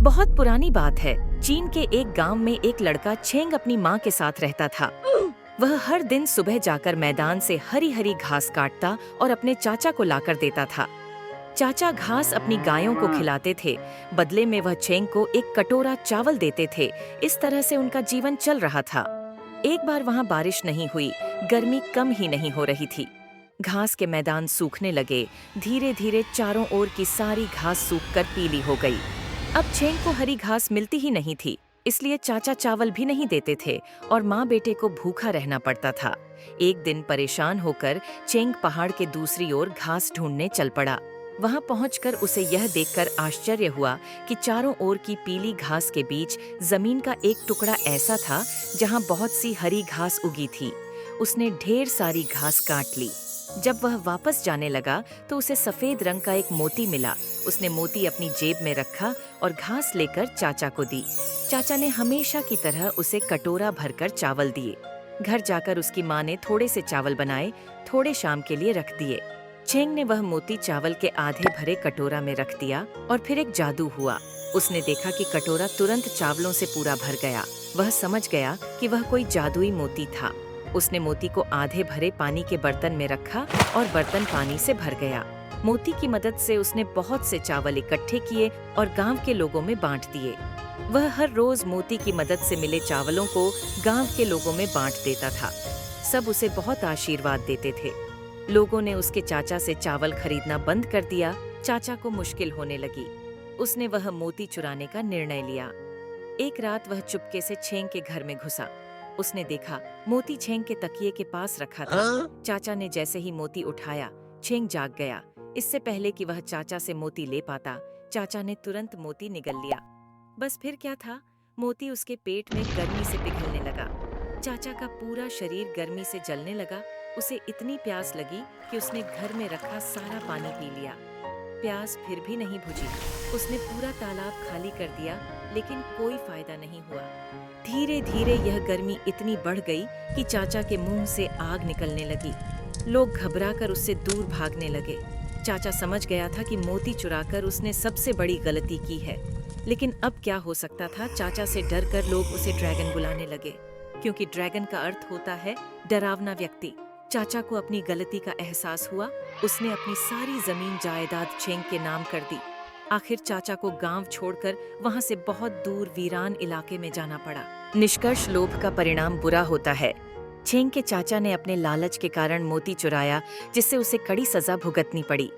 बहुत पुरानी बात है। चीन के एक गांव में एक लड़का छेंग अपनी माँ के साथ रहता था। वह हर दिन सुबह जाकर मैदान से हरी हरी घास काटता और अपने चाचा को लाकर देता था। चाचा घास अपनी गायों को खिलाते थे, बदले में वह छेंग को एक कटोरा चावल देते थे। इस तरह से उनका जीवन चल रहा था। एक बार वहां बारिश नहीं हुई, गर्मी कम ही नहीं हो रही थी। घास के मैदान सूखने लगे। धीरे धीरे चारों ओर की सारी घास सूखकर पीली हो गई। अब छेंग को हरी घास मिलती ही नहीं थी, इसलिए चाचा चावल भी नहीं देते थे और माँ बेटे को भूखा रहना पड़ता था। एक दिन परेशान होकर छेंग पहाड़ के दूसरी ओर घास ढूंढने चल पड़ा। वहां पहुंचकर उसे यह देखकर आश्चर्य हुआ कि चारों ओर की पीली घास के बीच जमीन का एक टुकड़ा ऐसा था जहां बहुत सी हरी घास उगी थी। उसने ढेर सारी घास काट ली। जब वह वापस जाने लगा तो उसे सफेद रंग का एक मोती मिला। उसने मोती अपनी जेब में रखा और घास लेकर चाचा को दी। चाचा ने हमेशा की तरह उसे कटोरा भरकर चावल दिए। घर जाकर उसकी माँ ने थोड़े से चावल बनाए, थोड़े शाम के लिए रख दिए। छेंग ने वह मोती चावल के आधे भरे कटोरा में रख दिया और फिर एक जादू हुआ। उसने देखा कि कटोरा तुरंत चावलों से पूरा भर गया। वह समझ गया कि वह कोई जादुई मोती था। उसने मोती को आधे भरे पानी के बर्तन में रखा और बर्तन पानी से भर गया। मोती की मदद से उसने बहुत से चावल इकट्ठे किए और गांव के लोगों में बांट दिए। वह हर रोज मोती की मदद से मिले चावलों को गांव के लोगों में बांट देता था। सब उसे बहुत आशीर्वाद देते थे। लोगों ने उसके चाचा से चावल खरीदना बंद कर दिया। चाचा को मुश्किल होने लगी। उसने वह मोती चुराने का निर्णय लिया। एक रात वह चुपके से छेंग के घर में घुसा। उसने देखा मोती छेंग के तकिए के पास रखा था। चाचा ने जैसे ही मोती उठाया, छेंग जाग गया। इससे पहले कि वह चाचा से मोती ले पाता, चाचा ने तुरंत मोती निगल लिया। बस फिर क्या था, मोती उसके पेट में गर्मी से पिघलने लगा। चाचा का पूरा शरीर गर्मी से जलने लगा। उसे इतनी प्यास लगी कि उसने घर में रखा सारा पानी पी लिया। प्यास फिर भी नहीं बुझी। उसने पूरा तालाब खाली कर दिया, लेकिन कोई फायदा नहीं हुआ। धीरे धीरे यह गर्मी इतनी बढ़ गई कि चाचा के मुंह से आग निकलने लगी। लोग घबराकर उससे दूर भागने लगे। चाचा समझ गया था कि मोती चुराकर उसने सबसे बड़ी गलती की है। लेकिन अब क्या हो सकता था। चाचा से डरकर लोग उसे ड्रैगन बुलाने लगे, क्योंकि ड्रैगन का अर्थ होता है डरावना व्यक्ति। चाचा को अपनी गलती का एहसास हुआ। उसने अपनी सारी जमीन जायदाद छेंग के नाम कर दी। आखिर चाचा को गांव छोड़कर वहां से बहुत दूर वीरान इलाके में जाना पड़ा। निष्कर्ष, लोभ का परिणाम बुरा होता है। छेंग के चाचा ने अपने लालच के कारण मोती चुराया, जिससे उसे कड़ी सजा भुगतनी पड़ी।